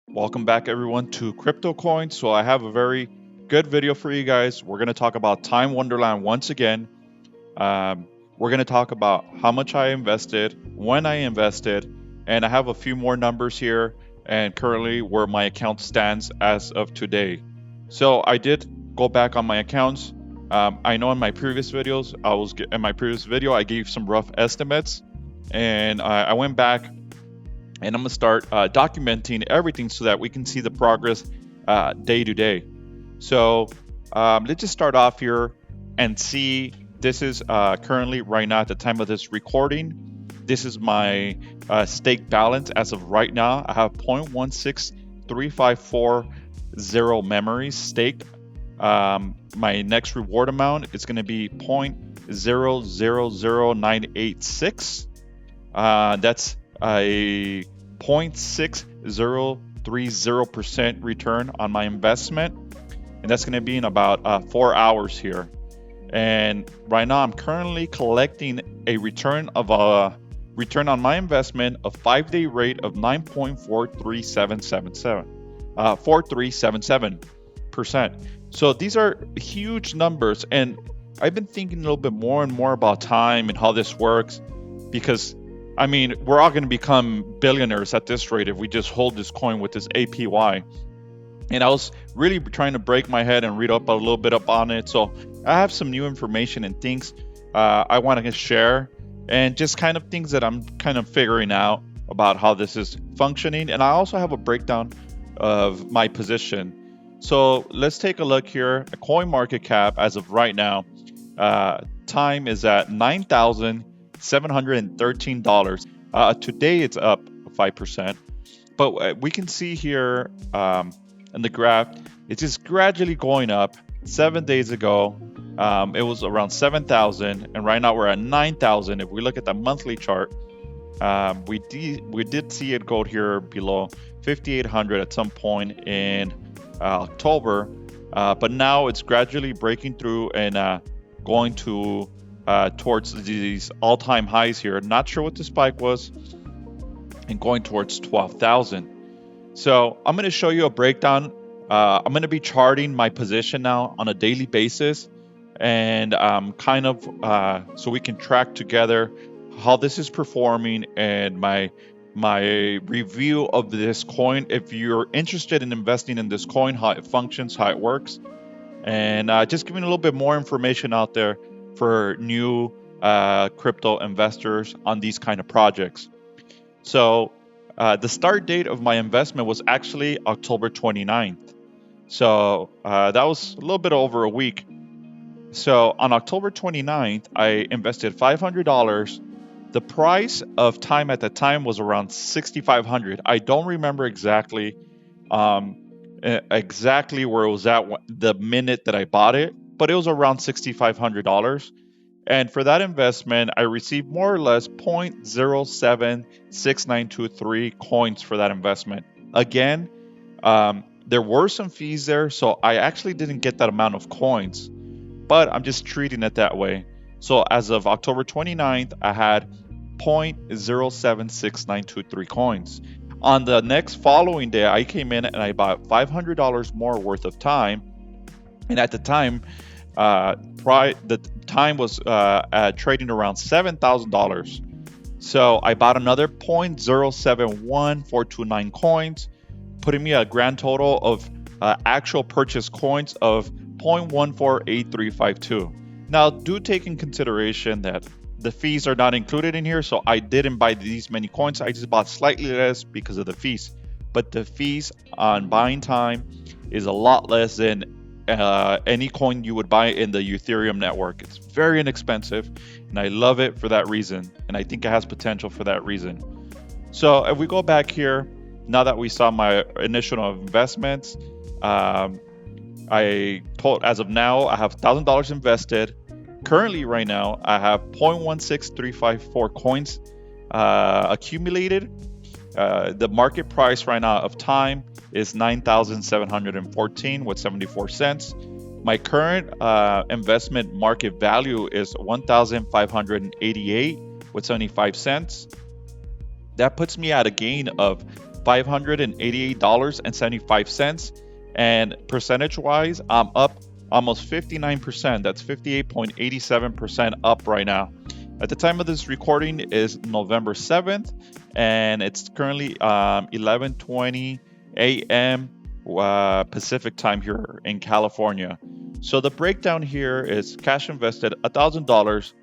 Welcome back everyone to CryptoKoinz. So I have a very good video for you guys. We're going to talk about Time Wonderland once again. We're going to talk about how much I invested, when I invested, and I have a few more numbers here and currently where my account stands as of today. So I did go back on my accounts. I know in my previous videos, I gave some rough estimates, and I went back and I'm gonna start documenting everything so that we can see the progress day to day. So let's just start off here and see. This is currently right now at the time of this recording. This is my stake balance as of right now. I have 0.16354 memories staked. My next reward amount is going to be 0.000986. That's a 0.6030% return on my investment, and that's going to be in about 4 hours here. And right now I'm currently collecting a return on my investment of 5-day rate of 9.4377%. So these are huge numbers, and I've been thinking a little bit more and more about time and how this works, because I mean, we're all going to become billionaires at this rate if we just hold this coin with this APY. And I was really trying to break my head and read up a little bit up on it. So I have some new information and things I want to share, and just kind of things that I'm kind of figuring out about how this is functioning. And I also have a breakdown of my position. So let's take a look here. A coin market cap as of right now, time is at $9,713. Today it's up 5%, but we can see here in the graph, it's just gradually going up. 7 days ago, it was around 7,000, and right now we're at 9,000. If we look at the monthly chart, we did see it go here below 5,800 at some point in October, but now it's gradually breaking through and going to towards these all-time highs here. Not sure what the spike was, and going towards 12,000. So I'm going to show you a breakdown. I'm going to be charting my position now on a daily basis, and kind of so we can track together how this is performing and my review of this coin. If you're interested in investing in this coin, how it functions, how it works, and just giving a little bit more information out there for new crypto investors on these kind of projects. So the start date of my investment was actually October 29th. So that was a little bit over a week. So on October 29th, I invested $500. The price of time at the time was around 6,500. I don't remember exactly where it was at the minute that I bought it, but it was around $6,500. And for that investment, I received more or less 0.076923 coins for that investment. Again, there were some fees there, so I actually didn't get that amount of coins, but I'm just treating it that way. So as of October 29th, I had 0.076923 coins. On the next following day, I came in and I bought $500 more worth of time. And at the time, the time was trading around $7,000. So I bought another 0.071429 coins, putting me a grand total of actual purchase coins of 0.148352. Now, do take in consideration that the fees are not included in here, so I didn't buy these many coins. I just bought slightly less because of the fees. But the fees on buying time is a lot less than any coin you would buy in the Ethereum network. It's very inexpensive, and I love it for that reason, and I think it has potential for that reason. So if we go back here, now that we saw my initial investments, I told as of now I have $1,000 invested. Currently, right now, I have 0.16354 coins accumulated. The market price right now of time is 9,714 with 74 cents. My current investment market value is 1,588 with 75 cents. That puts me at a gain of $588.75. And percentage-wise, I'm up almost 59%. That's 58.87% up right now. At the time of this recording is November 7th, and it's currently 11:20 a.m. Pacific time here in California. So the breakdown here is cash invested $1,000.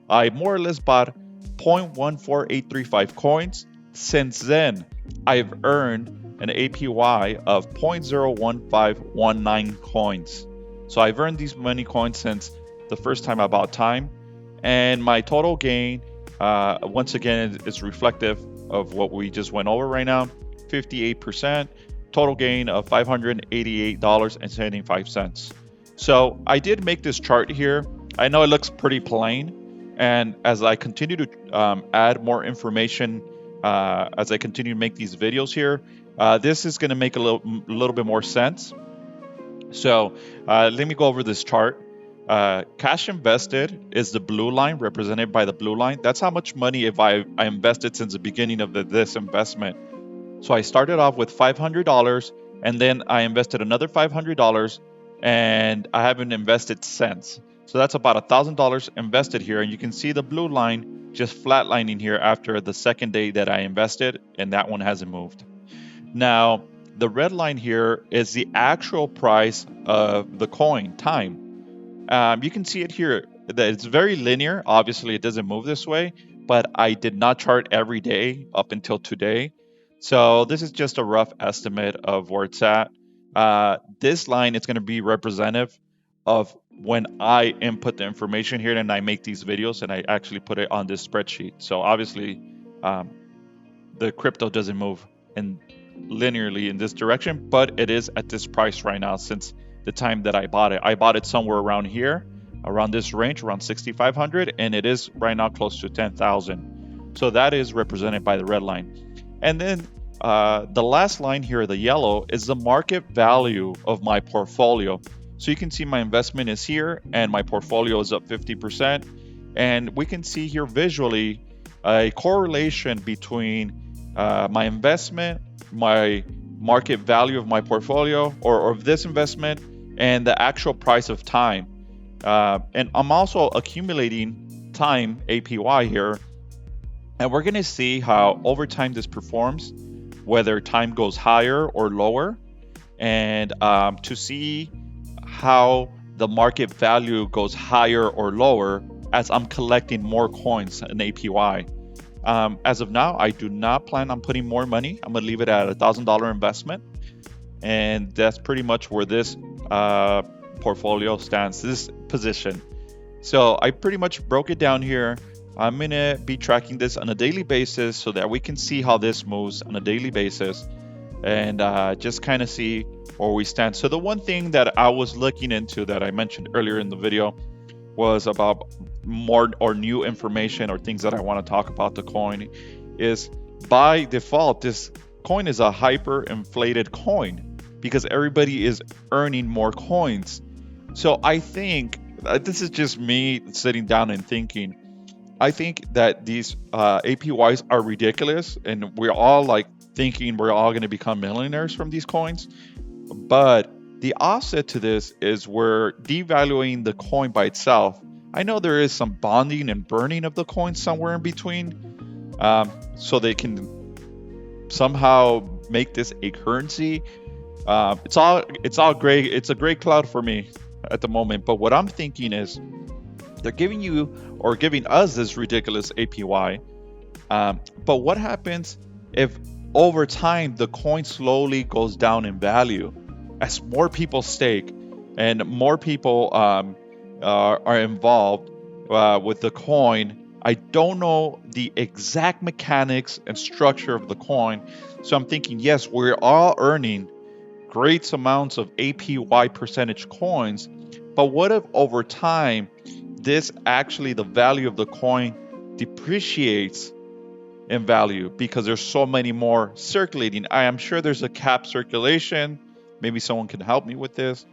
I more or less bought 0.14835 coins. Since then, I've earned an APY of 0.01519 coins. So I've earned these many coins since the first time I bought time. And my total gain, once again, is reflective of what we just went over right now, 58%, total gain of $588.75. So I did make this chart here. I know it looks pretty plain. And as I continue to add more information, as I continue to make these videos here, this is going to make a little bit more sense. So let me go over this chart. Cash invested is the blue line, represented by the blue line. That's how much money I invested since the beginning of this investment. So I started off with $500, and then I invested another $500, and I haven't invested since. So that's about $1,000 invested here, and you can see the blue line just flatlining here after the second day that I invested, and that one hasn't moved. Now, the red line here is the actual price of the coin, time. You can see it here that it's very linear. Obviously, it doesn't move this way, but I did not chart every day up until today. So this is just a rough estimate of where it's at. This line is going to be representative of when I input the information here and I make these videos and I actually put it on this spreadsheet. So obviously, the crypto doesn't move linearly in this direction, but it is at this price right now since the time that I bought it. I bought it somewhere around here, around this range, around 6,500, and it is right now close to 10,000. So that is represented by the red line. And then the last line here, the yellow, is the market value of my portfolio. So you can see my investment is here and my portfolio is up 50%. And we can see here visually a correlation between my investment, my market value of my portfolio or of this investment, and the actual price of time. And I'm also accumulating time, APY here. And we're going to see how over time this performs, whether time goes higher or lower, and to see how the market value goes higher or lower as I'm collecting more coins in APY. As of now, I do not plan on putting more money. I'm going to leave it at $1,000 investment. And that's pretty much where this portfolio stands, this position. So I pretty much broke it down here. I'm going to be tracking this on a daily basis so that we can see how this moves on a daily basis and just kind of see where we stand. So the one thing that I was looking into that I mentioned earlier in the video was about more or new information or things that I want to talk about the coin is by default, this coin is a hyper inflated coin because everybody is earning more coins. So I think this is just me sitting down and thinking. I think that these APYs are ridiculous, and we're all like thinking we're all going to become millionaires from these coins. But the offset to this is we're devaluing the coin by itself. I know there is some bonding and burning of the coin somewhere in between, so they can somehow make this a currency. It's all gray. It's a gray cloud for me at the moment. But what I'm thinking is they're giving you or giving us this ridiculous APY. But what happens if over time the coin slowly goes down in value as more people stake and more people are involved with the coin? I don't know the exact mechanics and structure of the coin. So I'm thinking, yes, we're all earning great amounts of APY percentage coins. But what if over time, this actually the value of the coin depreciates in value because there's so many more circulating? I am sure there's a cap circulation. Maybe someone can help me with this.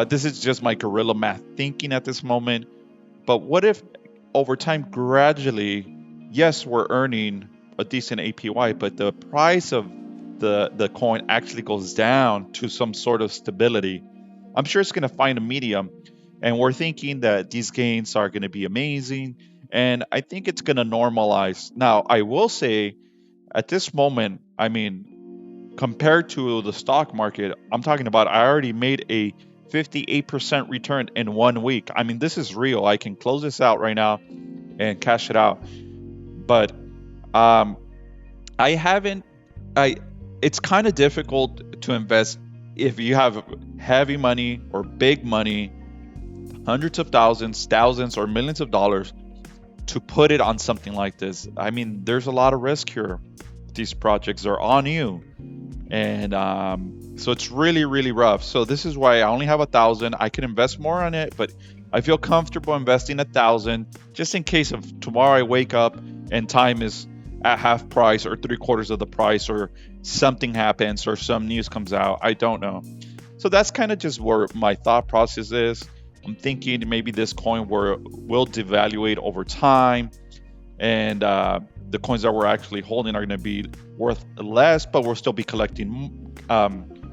This is just my guerrilla math thinking at this moment. But what if over time, gradually, yes, we're earning a decent APY, but the price of the coin actually goes down to some sort of stability. I'm sure it's going to find a medium, and we're thinking that these gains are going to be amazing, and I think it's going to normalize. Now, I will say at this moment, I mean, compared to the stock market, I'm talking about I already made a 58% return in 1 week. I mean, this is real. I can close this out right now and cash it out. But um, I haven't. I. It's kind of difficult to invest if you have heavy money or big money, hundreds of thousands, thousands, or millions of dollars to put it on something like this. I mean, there's a lot of risk here. These projects are on you, and so it's really, really rough. So this is why I only have 1,000. I can invest more on it, but I feel comfortable investing 1,000 just in case of tomorrow I wake up and time is at half price or 3/4 of the price, or something happens or some news comes out. I don't know. So that's kind of just where my thought process is. I'm thinking maybe this coin will devaluate over time, and the coins that we're actually holding are going to be worth less, but we'll still be collecting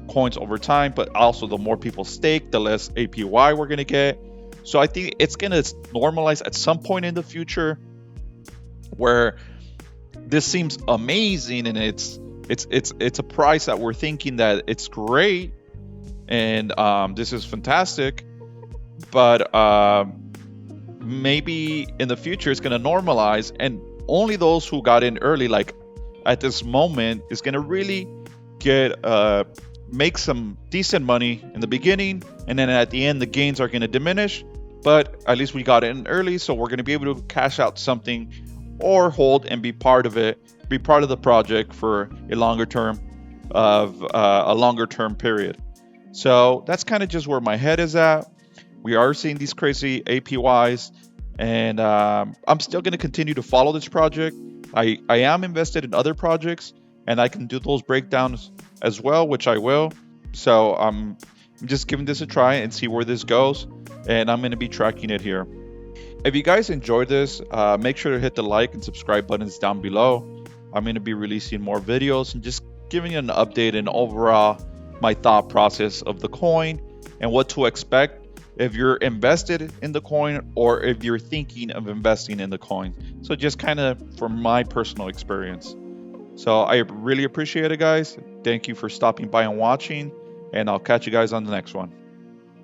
coins over time. But also, the more people stake, the less APY we're going to get. So I think it's going to normalize at some point in the future, where this seems amazing, and it's a price that we're thinking that it's great, and this is fantastic. But maybe in the future it's going to normalize, and only those who got in early, like at this moment, is going to really get make some decent money in the beginning, and then at the end the gains are going to diminish. But at least we got in early, so we're going to be able to cash out something or hold and be part of it, be part of the project for a longer term period. So that's kind of just where my head is at. We are seeing these crazy APYs, and I'm still going to continue to follow this project. I am invested in other projects, and I can do those breakdowns as well, which I will. So I'm just giving this a try and see where this goes, and I'm going to be tracking it here. If you guys enjoyed this, make sure to hit the like and subscribe buttons down below. I'm going to be releasing more videos and just giving you an update and overall my thought process of the coin and what to expect if you're invested in the coin or if you're thinking of investing in the coin. So just kind of from my personal experience. So I really appreciate it, guys. Thank you for stopping by and watching, and I'll catch you guys on the next one.